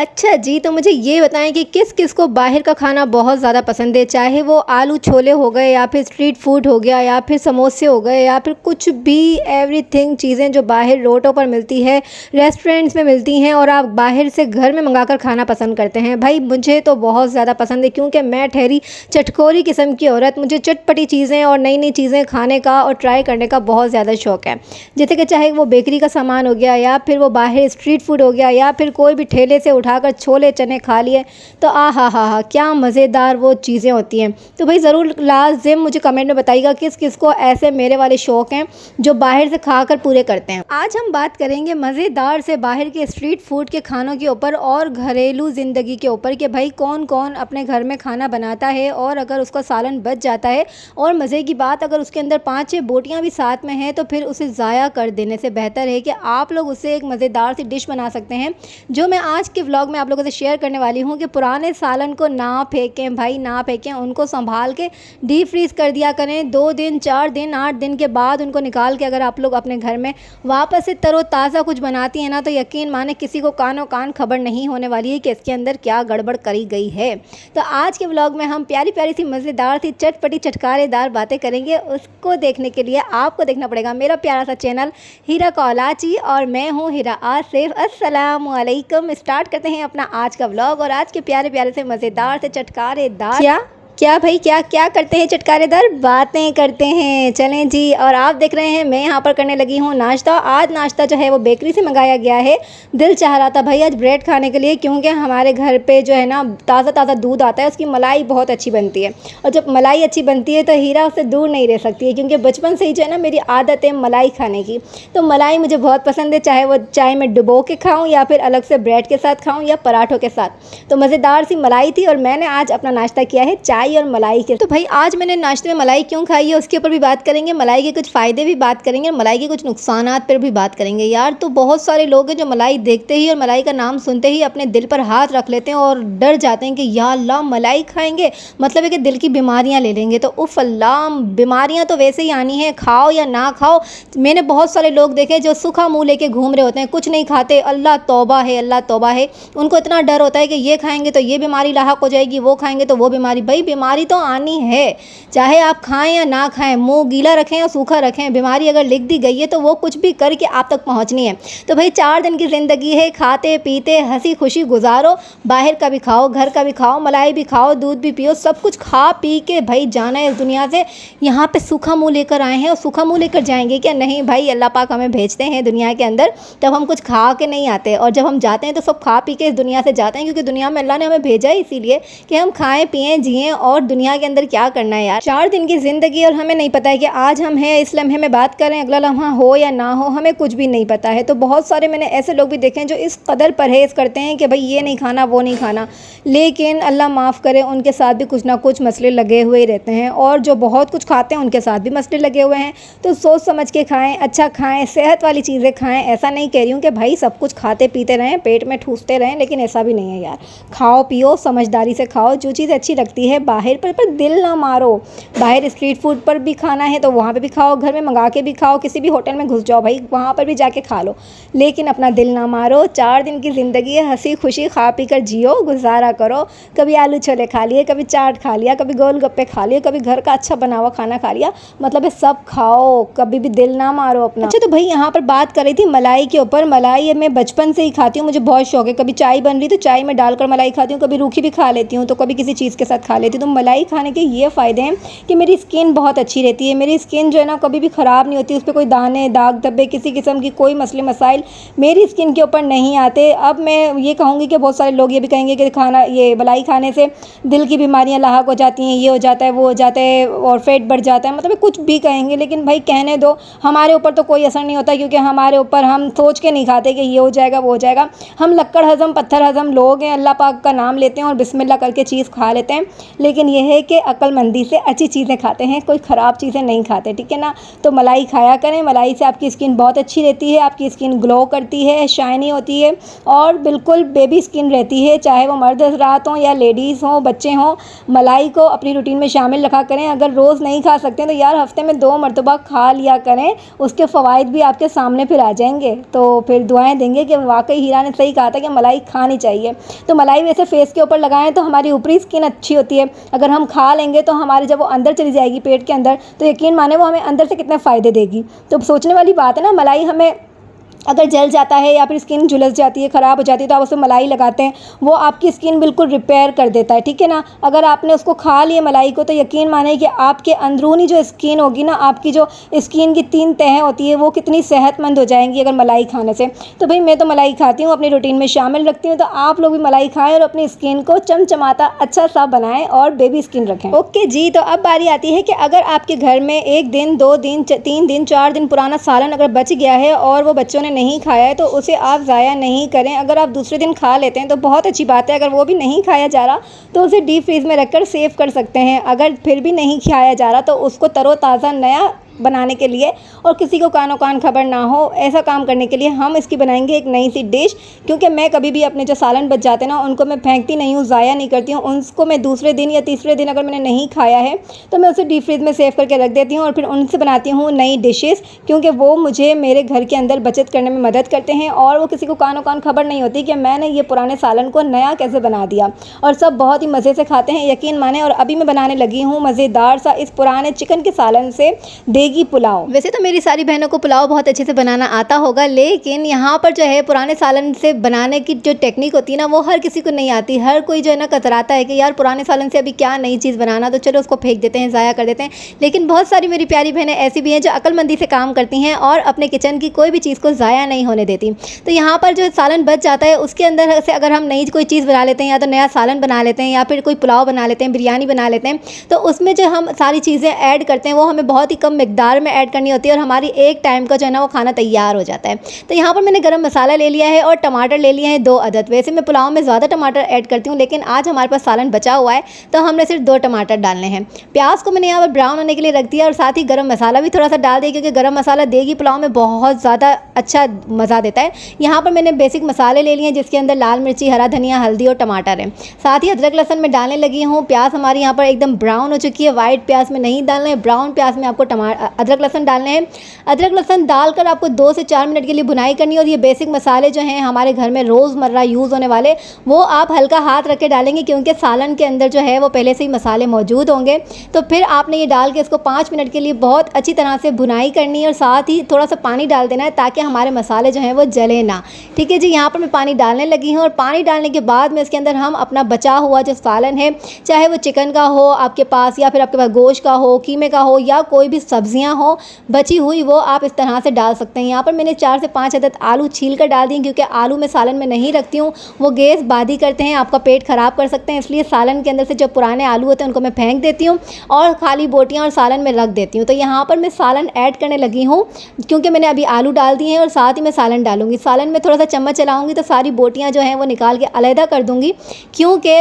अच्छा जी, तो मुझे ये बताएँ कि किस-किस को बाहर का खाना बहुत ज़्यादा पसंद है? चाहे वो आलू छोले हो गए या फिर स्ट्रीट फूड हो गया या फिर समोसे हो गए या फिर कुछ भी एवरीथिंग चीज़ें जो बाहर रोडों पर मिलती है, रेस्टोरेंट्स में मिलती हैं और आप बाहर से घर में मँगाकर खाना पसंद करते हैं। भई मुझे तो बहुत ज़्यादा पसंद है क्योंकि मैं ठहरी चटखोरी किस्म की औरत, मुझे चटपटी चीज़ें और नई-नई चीज़ें खाने का और ट्राई करने का बहुत ज़्यादा शौक है। जैसे कि चाहे वो बेकरी का सामान हो गया या फिर वो बाहर स्ट्रीट फूड हो गया या फिर कोई भी ठेले से उठाकर छोले चने खा लिए, तो हा हा क्या मज़ेदार वो चीज़ें होती हैं। तो भाई ज़रूर लाज़िम मुझे कमेंट में बताइएगा किस किस को ऐसे मेरे वाले शौक़ हैं जो बाहर से खाकर पूरे करते हैं। आज हम बात करेंगे मज़ेदार से बाहर के स्ट्रीट फूड के खानों के ऊपर और घरेलू ज़िंदगी के ऊपर कि भाई कौन कौन अपने घर में खाना बनाता है और अगर उसका सालन बच जाता है और मज़े की बात अगर उसके अंदर 5-6 बोटियाँ भी साथ में हैं तो फिर उसे ज़ाया कर देने से बेहतर है कि आप लोग उससे एक मज़ेदार सी डिश बना सकते हैं, जो मैं आज के व्लॉग में आप लोगों से शेयर करने वाली हूँ कि पुराने सालन को ना फेंकें भाई, ना फेंकें, उनको संभाल के डीप फ्रीज़ कर दिया करें। 2 दिन 4 दिन 8 दिन के बाद उनको निकाल के अगर आप लोग अपने घर में वापस से तरोताज़ा कुछ बनाती हैं ना, तो यकीन माने किसी को कानो कान खबर नहीं होने वाली है कि इसके अंदर क्या गड़बड़ करी गई है। तो आज के व्लॉग में हम प्यारी प्यारी सी मज़ेदार सी चटपटी चटकारेदार बातें करेंगे। उसको देखने के लिए आपको देखना पड़ेगा मेरा प्यारा सा चैनल हीरा कौलाची और मैं हूँ हीरा आसिफ। अस्सलामु अलैकुम। स्टार्ट करते हैं अपना आज का व्लॉग और आज के प्यारे प्यारे से मज़ेदार से चटकारेदार क्या भाई क्या करते हैं, चटकारेदार बातें करते हैं। चलें जी, और आप देख रहे हैं मैं यहाँ पर करने लगी हूँ नाश्ता। आज नाश्ता जो है वो बेकरी से मंगाया गया है। दिल चाह रहा था भाई आज ब्रेड खाने के लिए क्योंकि हमारे घर पे जो है ना ताज़ा दूध आता है, उसकी मलाई बहुत अच्छी बनती है और जब मलाई अच्छी बनती है तो हीरा उससे दूर नहीं रह सकती है क्योंकि बचपन से ही जो है ना मेरी आदत है मलाई खाने की। तो मलाई मुझे बहुत पसंद है, चाहे वो चाय में डुबो के खाऊँ या फिर अलग से ब्रेड के साथ खाऊँ या पराठों के साथ। तो मज़ेदार सी मलाई थी और मैंने आज अपना नाश्ता किया है चाय और मलाई के। तो भाई आज मैंने नाश्ते में मलाई क्यों खाई है उसके ऊपर भी बात करेंगे, मलाई के कुछ फ़ायदे भी बात करेंगे और मलाई के कुछ नुकसानात पर भी बात करेंगे। यार तो बहुत सारे लोग हैं जो मलाई देखते ही और मलाई का नाम सुनते ही अपने दिल पर हाथ रख लेते हैं और डर जाते हैं कि या अल्लाह मलाई खाएंगे मतलब है कि दिल की बीमारियां ले लेंगे। तो उफ अल्लाह, बीमारियां तो वैसे ही आनी है, खाओ या ना खाओ। मैंने बहुत सारे लोग देखे जो सूखा मुँह लेके घूम रहे होते हैं, कुछ नहीं खाते, अल्लाह तौबा है, अल्लाह तौबा है। उनको इतना डर होता है कि ये खाएंगे तो ये बीमारी लाहक हो जाएगी, वो खाएंगे तो वो बीमारी। भाई बीमारी तो आनी है, चाहे आप खाएं या ना खाएं, मुंह गीला रखें या सूखा रखें, बीमारी अगर लिख दी गई है तो वो कुछ भी करके आप तक पहुंचनी है। तो भाई 4 दिन की ज़िंदगी है, खाते पीते हंसी खुशी गुजारो। बाहर का भी खाओ, घर का भी खाओ, मलाई भी खाओ, दूध भी पियो, सब कुछ खा पी के भाई जाना है इस दुनिया से। यहाँ पे सूखा मुँह लेकर आए हैं और सूखा मुँह लेकर जाएंगे क्या? नहीं भाई, अल्लाह पाक हमें भेजते हैं दुनिया के अंदर तब हम कुछ खा के नहीं आते, और जब हम जाते हैं तो सब खा पी के इस दुनिया से जाते हैं क्योंकि दुनिया में अल्लाह ने हमें भेजा है इसीलिए कि हम खाएं पिएं जिएं और दुनिया के अंदर क्या करना है यार। 4 दिन की ज़िंदगी और हमें नहीं पता है कि आज हम हैं इस लम्हे में बात करें, अगला लम्हा हो या ना हो, हमें कुछ भी नहीं पता है। तो बहुत सारे मैंने ऐसे लोग भी देखे हैं जो इस कदर परहेज़ करते हैं कि भाई ये नहीं खाना वो नहीं खाना, लेकिन अल्लाह माफ़ करे उनके साथ भी कुछ ना कुछ मसले लगे हुए रहते हैं और जो बहुत कुछ खाते हैं उनके साथ भी मसले लगे हुए हैं। तो सोच समझ के खाएँ, अच्छा खाएँ, सेहत वाली चीज़ें खाएँ। ऐसा नहीं कह रही हूँ कि भाई सब कुछ खाते पीते रहें, पेट में ठूसते रहें, लेकिन ऐसा भी नहीं है यार। खाओ पियो समझदारी से खाओ, जो चीज़ अच्छी लगती है बाहर पर दिल ना मारो। बाहर स्ट्रीट फूड पर भी खाना है तो वहाँ पे भी खाओ, घर में मंगा के भी खाओ, किसी भी होटल में घुस जाओ भाई वहाँ पर भी जाके खा लो, लेकिन अपना दिल ना मारो। 4 दिन की ज़िंदगी है, हंसी खुशी खा पी कर जियो, गुजारा करो। कभी आलू छोले खा लिए, कभी चाट खा लिया, कभी गोलगप्पे खा लिए, कभी घर का अच्छा बना हुआ खाना खा लिया, मतलब है सब खाओ, कभी भी दिल ना मारो अपना। अच्छा तो भाई यहाँ पर बात कर रही थी मलाई के ऊपर। मलाई मैं बचपन से ही खाती हूँ, मुझे बहुत शौक है। कभी चाय बन रही तो चाय में डालकर मलाई खाती हूँ, कभी रूखी भी खा लेती हूँ, तो कभी किसी चीज़ के साथ खा लेती हूँ। तो मलाई खाने के ये फ़ायदे हैं कि मेरी स्किन बहुत अच्छी रहती है, मेरी स्किन जो है ना कभी भी ख़राब नहीं होती, उस पर कोई दाने दाग धब्बे किसी किस्म की कोई मसले मसाइल मेरी स्किन के ऊपर नहीं आते। अब मैं ये कहूँगी कि बहुत सारे लोग ये भी कहेंगे कि खाना ये मलाई खाने से दिल की बीमारियां लाहक हो जाती हैं, ये हो जाता है वो हो जाता है और पेट बढ़ जाता है, मतलब कुछ भी कहेंगे, लेकिन भाई कहने दो, हमारे ऊपर तो कोई असर नहीं होता क्योंकि हमारे ऊपर हम सोच के नहीं खाते कि ये हो जाएगा वो हो जाएगा। हम लक्कड़ हज़म पत्थर हज़म लोग हैं, अल्लाह पाक का नाम लेते हैं और बिस्मिल्लाह करके चीज़ खा लेते हैं। लेकिन यह है कि अक्लमंदी से अच्छी चीज़ें खाते हैं, कोई ख़राब चीज़ें नहीं खाते, ठीक है ना। तो मलाई खाया करें, मलाई से आपकी स्किन बहुत अच्छी रहती है, आपकी स्किन ग्लो करती है, शाइनी होती है और बिल्कुल बेबी स्किन रहती है, चाहे वो मर्द हज़रात हों या लेडीज़ हों, बच्चे हों। मलाई को अपनी रूटीन में शामिल रखा करें। अगर रोज़ नहीं खा सकते तो यार हफ़्ते में 2 मरतबा खा लिया करें, उसके फ़वाइद भी आपके सामने फिर आ जाएंगे, तो फिर दुआएं देंगे कि वाकई हीरा ने सही कहा था कि मलाई खानी चाहिए। तो मलाई वैसे फेस के ऊपर लगाएं तो हमारी ऊपरी स्किन अच्छी होती है, अगर हम खा लेंगे तो हमारे जब वो अंदर चली जाएगी पेट के अंदर, तो यकीन माने वो हमें अंदर से कितने फ़ायदे देगी। तो सोचने वाली बात है ना। मलाई हमें अगर जल जाता है या फिर स्किन झुलस जाती है, ख़राब हो जाती है, तो आप उसमें मलाई लगाते हैं, वो आपकी स्किन बिल्कुल रिपेयर कर देता है, ठीक है ना। अगर आपने उसको खा लिया मलाई को, तो यकीन माने कि आपके अंदरूनी जो स्किन होगी ना, आपकी जो स्किन की 3 तहें होती है, वो कितनी सेहतमंद हो जाएंगी अगर मलाई खाने से। तो भाई मैं तो मलाई खाती हूँ, अपनी रूटीन में शामिल रखती हूँ, तो आप लोग भी मलाई खाएँ और अपनी स्किन को चमचमाता अच्छा सा बनाएँ और बेबी स्किन रखें। ओके जी, तो अब बारी आती है कि अगर आपके घर में 1 दिन, 2 दिन, 3 दिन, 4 दिन पुराना सालन अगर बच गया है और वो बच्चों ने नहीं खाया है, तो उसे आप ज़ाया नहीं करें। अगर आप दूसरे दिन खा लेते हैं तो बहुत अच्छी बात है, अगर वो भी नहीं खाया जा रहा तो उसे डीप फ्रीज़ में रखकर सेव कर सकते हैं। अगर फिर भी नहीं खाया जा रहा तो उसको तरोताज़ा नया बनाने के लिए और किसी को कानो कान खबर ना हो, ऐसा काम करने के लिए हम इसकी बनाएंगे एक नई सी डिश। क्योंकि मैं कभी भी अपने जो सालन बच जाते हैं ना, उनको मैं फेंकती नहीं हूँ, ज़ाया नहीं करती हूँ, उनको मैं दूसरे दिन या तीसरे दिन अगर मैंने नहीं खाया है तो मैं उसे डीप फ्रीज में सेव करके रख देती हूँ और फिर उनसे बनाती हूँ नई डिशेज़, क्योंकि वो मुझे मेरे घर के अंदर बचत करने में मदद करते हैं और वो किसी को कानो कान खबर नहीं होती कि मैंने ये पुराने सालन को नया कैसे बना दिया, और सब बहुत ही मज़े से खाते हैं, यकीन माने। और अभी मैं बनाने लगी हूँ मज़ेदार सा इस पुराने चिकन के सालन से देगी पुलाव। वैसे तो मेरी सारी बहनों को पुलाव बहुत अच्छे से बनाना आता होगा, लेकिन यहाँ पर जो है पुराने सालन से बनाने की जो टेक्निक होती है ना, वो हर किसी को नहीं आती। हर कोई जो है ना कतराता है कि यार पुराने सालन से अभी क्या नई चीज़ बनाना, तो चलो उसको फेंक देते हैं, ज़ाया कर देते हैं। लेकिन बहुत सारी मेरी प्यारी बहनें ऐसी भी हैं जो अक्लमंदी से काम करती हैं और अपने किचन की कोई भी चीज़ को ज़ाया नहीं होने देती। तो यहाँ पर जो सालन बच जाता है उसके अंदर से अगर हम नई कोई चीज़ बना लेते हैं, या तो नया सालन बना लेते हैं, या फिर कोई पुलाव बना लेते हैं, बिरयानी बना लेते हैं, तो उसमें जो हम सारी चीज़ें ऐड करते हैं वो हमें बहुत ही कम मिकदार में ऐड करनी होती है और हमारी एक टाइम का जो है ना वो खाना तैयार हो जाता है। तो यहाँ पर मैंने गरम मसाला ले लिया है और टमाटर ले लिए हैं 2 अदद। वैसे मैं पुलाव में ज़्यादा टमाटर ऐड करती हूँ, लेकिन आज हमारे पास सालन बचा हुआ है तो हमने सिर्फ 2 टमाटर डालने हैं। प्याज को मैंने यहाँ पर ब्राउन होने के लिए रख दिया और साथ ही गरम मसाला भी थोड़ा सा डाल दिया, क्योंकि गरम मसाला देगी पुलाव में बहुत ज़्यादा अच्छा मज़ा देता है। यहाँ पर मैंने बेसिक मसाले ले लिए हैं जिसके अंदर लाल मिर्ची, हरा धनिया, हल्दी और टमाटर है। साथ ही अदरक लहसुन में डालने लगी हूँ। प्याज हमारी यहाँ पर एकदम ब्राउन हो चुकी है, वाइट प्याज में नहीं डालना है, ब्राउन प्याज में आपको अदरक लहसुन डालने हैं। अदरक लहसुन डालकर आपको 2 से 4 मिनट के लिए भुनाई करनी है। और ये बेसिक मसाले जो हैं हमारे घर में रोज़मर्रा यूज़ होने वाले, वो आप हल्का हाथ रख के डालेंगे, क्योंकि सालन के अंदर जो है वो पहले से ही मसाले मौजूद होंगे। तो फिर आपने ये डाल के इसको 5 मिनट के लिए बहुत अच्छी तरह से भुनाई करनी है और साथ ही थोड़ा सा पानी डाल देना है ताकि हमारे मसाले जो हैं वो जले ना। ठीक है जी, यहाँ पर मैं पानी डालने लगी हूँ और पानी डालने के बाद में इसके अंदर हम अपना बचा हुआ जो सालन है, चाहे वो चिकन का हो आपके पास या फिर आपके पास गोश्त का हो, कीमे का हो या कोई भी सब्जियां हो बची हुई, वो आप इस तरह से डाल सकते हैं। यहाँ पर मैंने 4 से 5 अदद आलू छील कर डाल दिए, क्योंकि आलू मैं सालन में नहीं रखती हूँ, वो गैस बादी करते हैं, आपका पेट ख़राब कर सकते हैं। इसलिए सालन के अंदर से जो पुराने आलू होते हैं उनको मैं फेंक देती हूँ और खाली बोटियाँ और सालन में रख देती हूँ। तो यहाँ पर मैं सालन ऐड करने लगी हूँ, क्योंकि मैंने अभी आलू डाल दिए हैं और साथ ही मैं सालन डालूंगी। सालन में थोड़ा सा चम्मच चलाऊँगी तो सारी बोटियाँ जो हैं वो निकाल के अलहदा कर दूँगी, क्योंकि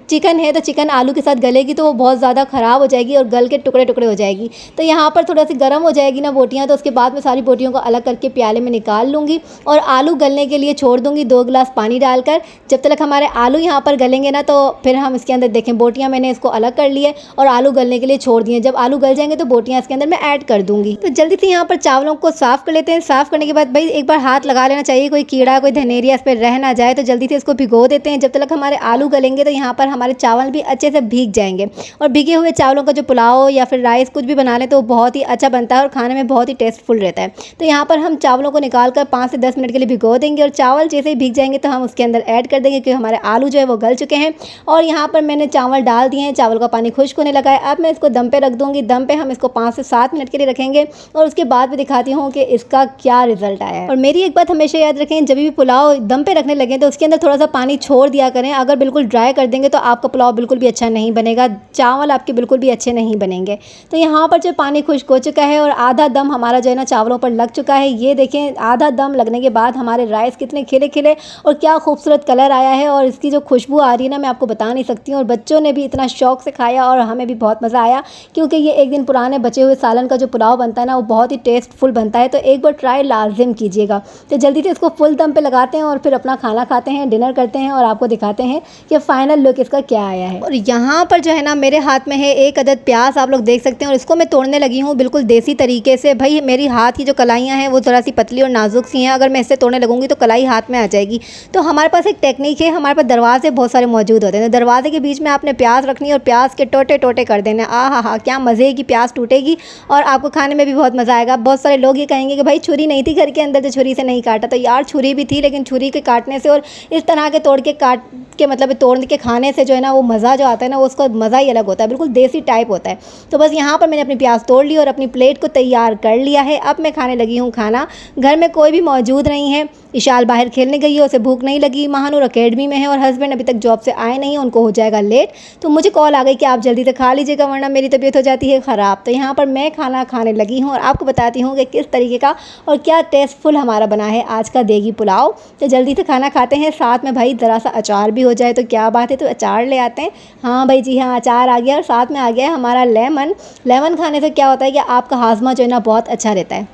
चिकन है तो चिकन आलू के साथ गलेगी तो वो बहुत ज़्यादा ख़राब हो जाएगी और गल के टुकड़े टुकड़े हो जाएगी। तो यहाँ पर थोड़ा सी गर्म हो जाएगी ना बोटियाँ, तो उसके बाद में सारी बोटियों को अलग करके प्याले में निकाल लूँगी और आलू गलने के लिए छोड़ दूँगी 2 गिलास पानी डालकर। जब तक हमारे आलू यहाँ पर गलेंगे ना, तो फिर हम इसके अंदर देखें बोटियाँ मैंने इसको अलग कर लिए और आलू गलने के लिए छोड़ दिए। जब आलू गल जाएंगे तो बोटियाँ इसके अंदर मैं ऐड कर दूँगी। तो जल्दी से यहाँ पर चावलों को साफ़ कर लेते हैं। साफ़ करने के बाद भाई एक बार हाथ लगा लेना चाहिए, कोई कीड़ा कोई धनेरिया इस पर रह ना जाए। तो जल्दी से इसको भिगो देते हैं। जब तक हमारे आलू गलेंगे तो यहाँ पर हमारे चावल भी अच्छे से भीग जाएंगे और भीगे हुए चावलों का जो पुलाव या फिर राइस कुछ भी बना लें तो बहुत ही अच्छा बनता है और खाने में बहुत ही टेस्टफुल रहता है। तो यहाँ पर हम चावलों को निकाल कर 5 से 10 मिनट के लिए भिगो देंगे और चावल जैसे ही भीग जाएंगे तो हम उसके अंदर ऐड कर देंगे, क्योंकि हमारे आलू जो है वो गल चुके हैं। और यहाँ पर मैंने चावल डाल दिए हैं, चावल का पानी खुश्क होने लगा है। अब मैं इसको दम पे रख दूँगी। दम पे हम इसको 5 से 7 मिनट के लिए रखेंगे और उसके बाद मैं दिखाती हूँ कि इसका क्या रिजल्ट आया है। और मेरी एक बात हमेशा याद रखें, जब भी पुलाव दम पे रखने लगे तो उसके अंदर थोड़ा सा पानी छोड़ दिया करें। अगर बिल्कुल ड्राई कर देंगे तो आपका पुलाव बिल्कुल भी अच्छा नहीं बनेगा, चावल आपके बिल्कुल भी अच्छे नहीं बनेंगे। तो यहाँ पर जब पानी खुश्क हो चुका है और आधा दम हमारा जो है ना चावलों पर लग चुका है। ये देखें आधा दम लगने के बाद हमारे राइस कितने खिले खिले और क्या खूबसूरत कलर आया है और इसकी जो खुशबू आ रही है ना मैं आपको बता नहीं सकती हूँ। और बच्चों ने भी इतना शौक से खाया और हमें भी बहुत मज़ा आया, क्योंकि ये एक दिन पुराने बचे हुए सालन का जो पुलाव बनता है ना वो बहुत ही टेस्टफुल बनता है। तो एक बार ट्राई लाजिम कीजिएगा। तो जल्दी से इसको फुल दम पे लगाते हैं और फिर अपना खाना खाते हैं, डिनर करते हैं और आपको दिखाते हैं कि फाइनल लुक इसका क्या आया है। और यहाँ पर जो है ना मेरे हाथ में है एक अदद प्याज, आप लोग देख सकते हैं, और इसको मैं तोड़ने लगी हूँ बिल्कुल देसी तरीके से। भाई मेरी हाथ की जो कलाइयाँ हैं वो ज़रा सी पतली और नाजुक सी हैं, अगर मैं इससे तोड़ने लगूंगी तो कलाई हाथ में आ जाएगी। तो हमारे पास एक टेक्निक है, हमारे पास दरवाजे बहुत सारे मौजूद होते हैं। तो दरवाजे के बीच में आपने प्याज रखनी है और प्याज के टोटे टोटे कर देना। हा क्या मज़े की प्याज टूटेगी और आपको खाने में भी बहुत मज़ा आएगा। बहुत सारे लोग ये कहेंगे कि भाई छुरी नहीं थी घर के अंदर तो छुरी से नहीं काटा। तो यार छुरी भी थी, लेकिन छुरी के काटने से और इस तरह के तोड़ के मतलब तोड़ के खाने से जो है ना वो मज़ा जो आता है ना वो उसका मज़ा ही अलग होता है, बिल्कुल देसी टाइप होता है। तो बस यहाँ पर मैंने अपनी प्याज तोड़ ली और अपनी प्लेट को तैयार कर लिया है। अब मैं खाने लगी हूँ खाना। घर में कोई भी मौजूद नहीं है, इशाल बाहर खेलने गई है, उसे भूख नहीं लगी, महानूर अकेडमी में है और हस्बैंड अभी तक जॉब से आए नहीं, उनको हो जाएगा लेट। तो मुझे कॉल आ गई कि आप जल्दी से खा लीजिएगा वरना मेरी तबीयत हो जाती है ख़राब। तो यहाँ पर मैं खाना खाने लगी हूँ और आपको बताती हूँ कि किस तरीके का और क्या टेस्टफुल हमारा बना है आज का देगी पुलाव। तो जल्दी से खाना खाते हैं, साथ में भाई ज़रा सा अचार भी हो जाए तो क्या बात है। तो अचार ले आते हैं। हाँ भाई जी हाँ, अचार आ गया और साथ में आ गया है हमारा लेमन। लेमन खाने से क्या होता है कि आपका हाजमा जो है ना बहुत अच्छा रहता है।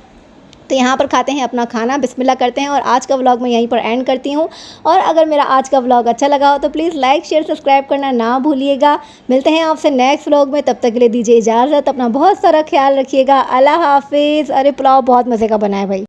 तो यहाँ पर खाते हैं अपना खाना, बिस्मिल्लाह करते हैं और आज का व्लॉग मैं यहीं पर एंड करती हूँ। और अगर मेरा आज का व्लॉग अच्छा लगा हो तो प्लीज़ लाइक शेयर सब्सक्राइब करना ना भूलिएगा। मिलते हैं आपसे नेक्स्ट व्लॉग में, तब तक के लिए दीजिए इजाज़त। अपना बहुत सारा ख्याल रखिएगा। अल्लाह हाफिज़। अरे पुलाव बहुत मज़े का बना है भाई।